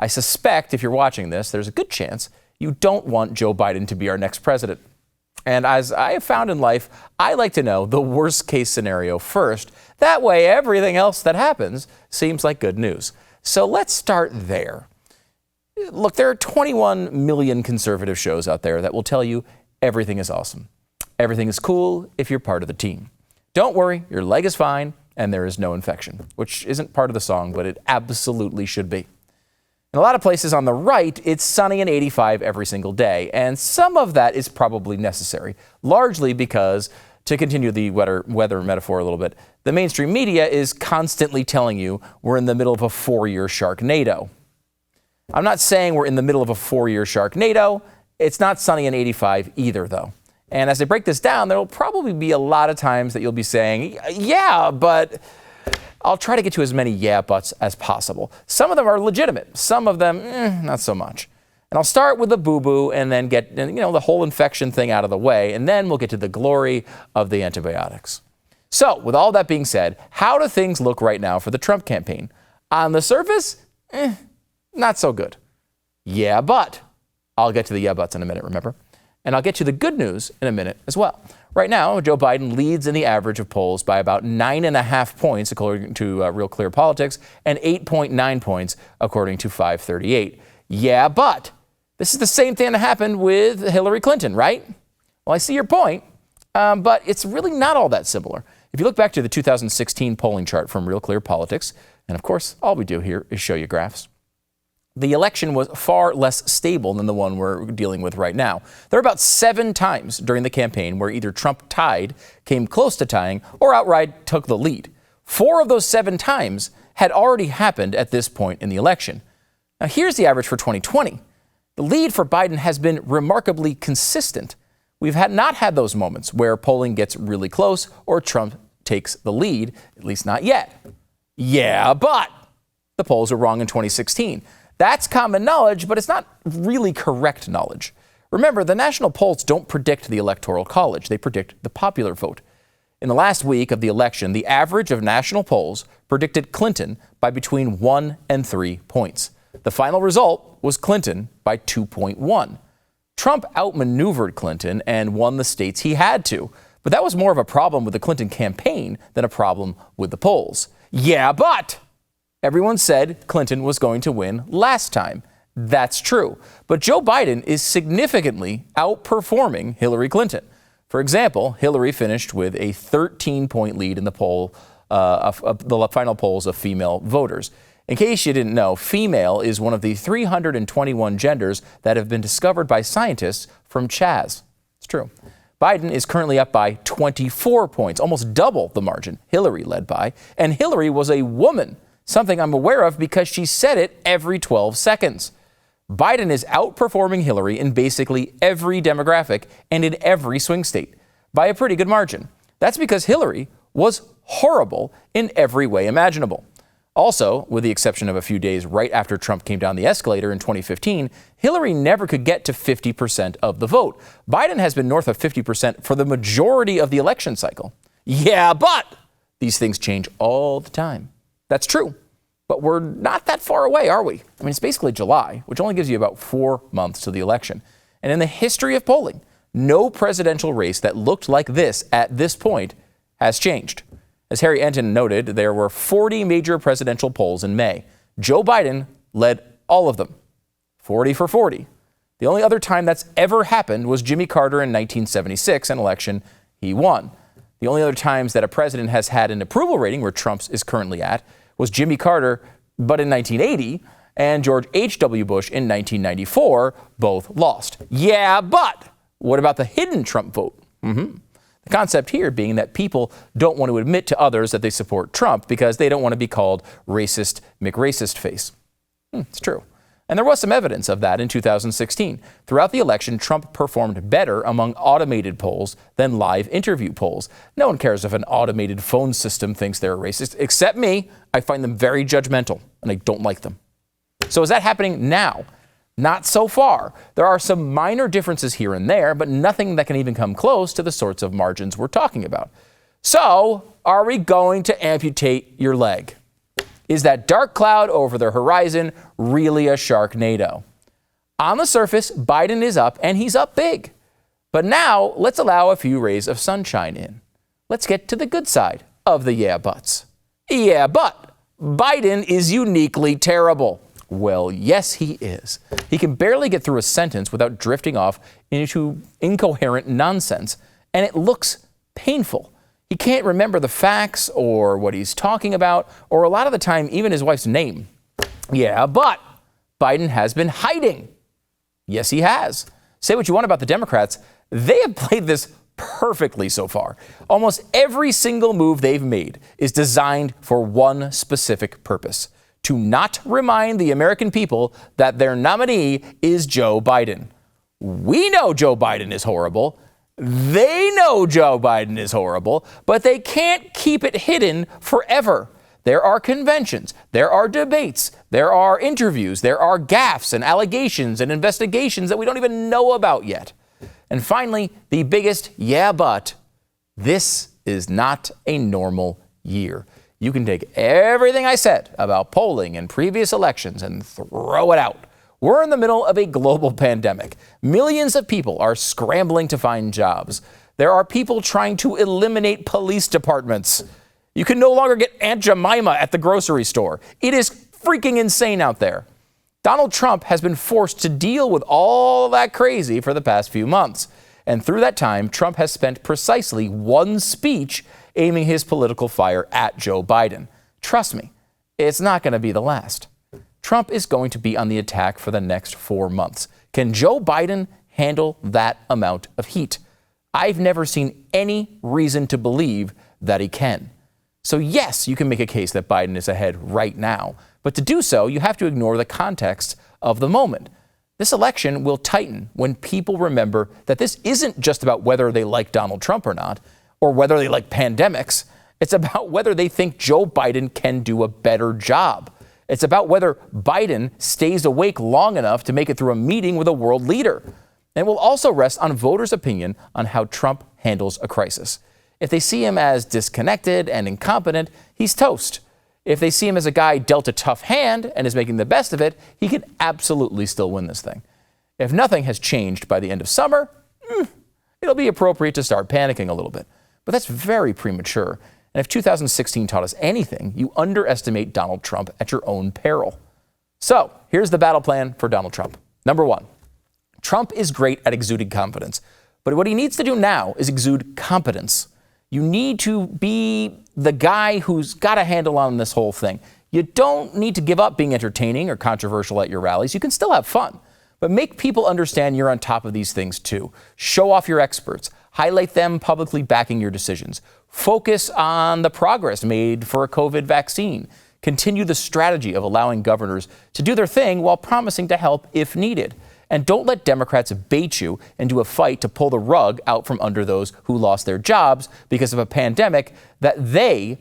I suspect if you're watching this, there's a good chance you don't want Joe Biden to be our next president. And as I have found in life, I like to know the worst case scenario first. That way, everything else that happens seems like good news. So let's start there. Look, there are 21 million conservative shows out there that will tell you everything is awesome. Everything is cool if you're part of the team. Don't worry, your leg is fine and there is no infection, which isn't part of the song, but it absolutely should be. In a lot of places on the right, it's sunny and 85 every single day, and some of that is probably necessary, largely because, to continue the weather metaphor a little bit, the mainstream media is constantly telling you we're in the middle of a 4-year Sharknado. I'm not saying we're in the middle of a 4-year Sharknado. It's not sunny and 85 either, though. And as I break this down, there will probably be a lot of times that you'll be saying, yeah, but I'll try to get to as many yeah buts as possible. Some of them are legitimate. Some of them, not so much. And I'll start with the boo-boo and then get, the whole infection thing out of the way. And then we'll get to the glory of the antibiotics. So with all that being said, how do things look right now for the Trump campaign? On the surface, not so good. Yeah, but I'll get to the yeah buts in a minute, remember? And I'll get to the good news in a minute as well. Right now, Joe Biden leads in the average of polls by about 9.5 points, according to Real Clear Politics, and 8.9 points, according to 538. Yeah, but this is the same thing that happened with Hillary Clinton, right? Well, I see your point, but it's really not all that similar. If you look back to the 2016 polling chart from Real Clear Politics, and of course, all we do here is show you graphs, the election was far less stable than the one we're dealing with right now. There were about 7 times during the campaign where either Trump tied, came close to tying, or outright took the lead. 4 of those 7 times had already happened at this point in the election. Now here's the average for 2020. The lead for Biden has been remarkably consistent. We've not had those moments where polling gets really close or Trump takes the lead, at least not yet. Yeah, but the polls were wrong in 2016. That's common knowledge, but it's not really correct knowledge. Remember, the national polls don't predict the Electoral College. They predict the popular vote. In the last week of the election, the average of national polls predicted Clinton by between 1 and 3 points. The final result was Clinton by 2.1. Trump outmaneuvered Clinton and won the states he had to, but that was more of a problem with the Clinton campaign than a problem with the polls. Yeah, but everyone said Clinton was going to win last time. That's true. But Joe Biden is significantly outperforming Hillary Clinton. For example, Hillary finished with a 13-point lead in the poll of the final polls of female voters. In case you didn't know, female is one of the 321 genders that have been discovered by scientists from Chaz. It's true. Biden is currently up by 24 points, almost double the margin Hillary led by. And Hillary was a woman, something I'm aware of because she said it every 12 seconds. Biden is outperforming Hillary in basically every demographic and in every swing state by a pretty good margin. That's because Hillary was horrible in every way imaginable. Also, with the exception of a few days right after Trump came down the escalator in 2015, Hillary never could get to 50% of the vote. Biden has been north of 50% for the majority of the election cycle. Yeah, but these things change all the time. That's true, but we're not that far away, are we? I mean, it's basically July, which only gives you about 4 months to the election. And in the history of polling, no presidential race that looked like this at this point has changed. As Harry Enton noted, there were 40 major presidential polls in May. Joe Biden led all of them, 40 for 40. The only other time that's ever happened was Jimmy Carter in 1976, an election he won. The only other times that a president has had an approval rating, where Trump's is currently at, was Jimmy Carter, but in 1980, and George H.W. Bush in 1994, both lost. Yeah, but what about the hidden Trump vote? The concept here being that people don't want to admit to others that they support Trump because they don't want to be called racist McRacist face. It's true. And there was some evidence of that in 2016. Throughout the election, Trump performed better among automated polls than live interview polls. No one cares if an automated phone system thinks they're racist, except me. I find them very judgmental, and I don't like them. So is that happening now? Not so far. There are some minor differences here and there, but nothing that can even come close to the sorts of margins we're talking about. So, are we going to amputate your leg? Is that dark cloud over the horizon really a Sharknado? On the surface, Biden is up, and he's up big. But now, let's allow a few rays of sunshine in. Let's get to the good side of the yeah buts. Yeah, but Biden is uniquely terrible. Well, yes, he is. He can barely get through a sentence without drifting off into incoherent nonsense, and it looks painful. He can't remember the facts or what he's talking about, or a lot of the time, even his wife's name. Yeah, but Biden has been hiding. Yes, he has. Say what you want about the Democrats, they have played this perfectly so far. Almost every single move they've made is designed for one specific purpose: to not remind the American people that their nominee is Joe Biden. We know Joe Biden is horrible. They know Joe Biden is horrible, but they can't keep it hidden forever. There are conventions, there are debates, there are interviews, there are gaffes and allegations and investigations that we don't even know about yet. And finally, the biggest yeah, but this is not a normal year. You can take everything I said about polling and previous elections and throw it out. We're in the middle of a global pandemic. Millions of people are scrambling to find jobs. There are people trying to eliminate police departments. You can no longer get Aunt Jemima at the grocery store. It is freaking insane out there. Donald Trump has been forced to deal with all that crazy for the past few months. And through that time, Trump has spent precisely one speech aiming his political fire at Joe Biden. Trust me, it's not going to be the last. Trump is going to be on the attack for the next 4 months. Can Joe Biden handle that amount of heat? I've never seen any reason to believe that he can. So yes, you can make a case that Biden is ahead right now, but to do so, you have to ignore the context of the moment. This election will tighten when people remember that this isn't just about whether they like Donald Trump or not, or whether they like pandemics. It's about whether they think Joe Biden can do a better job. It's about whether Biden stays awake long enough to make it through a meeting with a world leader. And it will also rest on voters' opinion on how Trump handles a crisis. If they see him as disconnected and incompetent, he's toast. If they see him as a guy dealt a tough hand and is making the best of it, he could absolutely still win this thing. If nothing has changed by the end of summer, it'll be appropriate to start panicking a little bit. But that's very premature. And if 2016 taught us anything, you underestimate Donald Trump at your own peril. So here's the battle plan for Donald Trump. Number one, Trump is great at exuding confidence, but what he needs to do now is exude competence. You need to be the guy who's got a handle on this whole thing. You don't need to give up being entertaining or controversial at your rallies. You can still have fun, but make people understand you're on top of these things too. Show off your experts. Highlight them publicly backing your decisions. Focus on the progress made for a COVID vaccine. Continue the strategy of allowing governors to do their thing while promising to help if needed. And don't let Democrats bait you into a fight to pull the rug out from under those who lost their jobs because of a pandemic that they,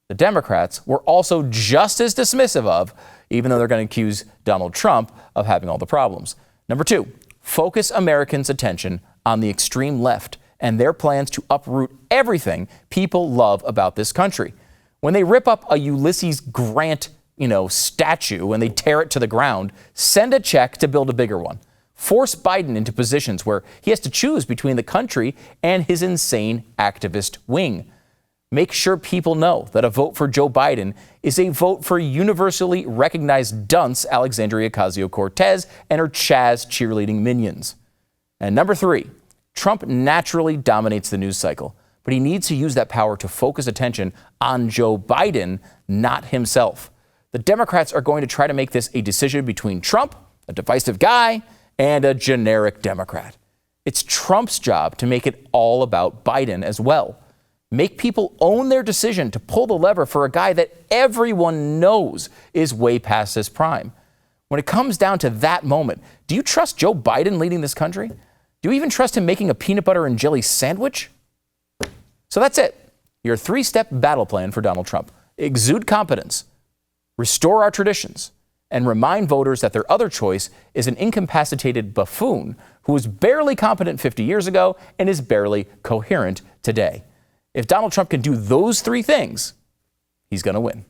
the Democrats, were also just as dismissive of, even though they're going to accuse Donald Trump of having all the problems. Number two, focus Americans' attention on the extreme left and their plans to uproot everything people love about this country. When they rip up a Ulysses Grant, statue and they tear it to the ground, send a check to build a bigger one. Force Biden into positions where he has to choose between the country and his insane activist wing. Make sure people know that a vote for Joe Biden is a vote for universally recognized dunce Alexandria Ocasio-Cortez and her Chaz cheerleading minions. And number three, Trump naturally dominates the news cycle, but he needs to use that power to focus attention on Joe Biden, not himself. The Democrats are going to try to make this a decision between Trump, a divisive guy, and a generic Democrat. It's Trump's job to make it all about Biden as well. Make people own their decision to pull the lever for a guy that everyone knows is way past his prime. When it comes down to that moment, do you trust Joe Biden leading this country? Do you even trust him making a peanut butter and jelly sandwich? So that's it. Your three-step battle plan for Donald Trump. Exude competence, restore our traditions, and remind voters that their other choice is an incapacitated buffoon who was barely competent 50 years ago and is barely coherent today. If Donald Trump can do those three things, he's going to win.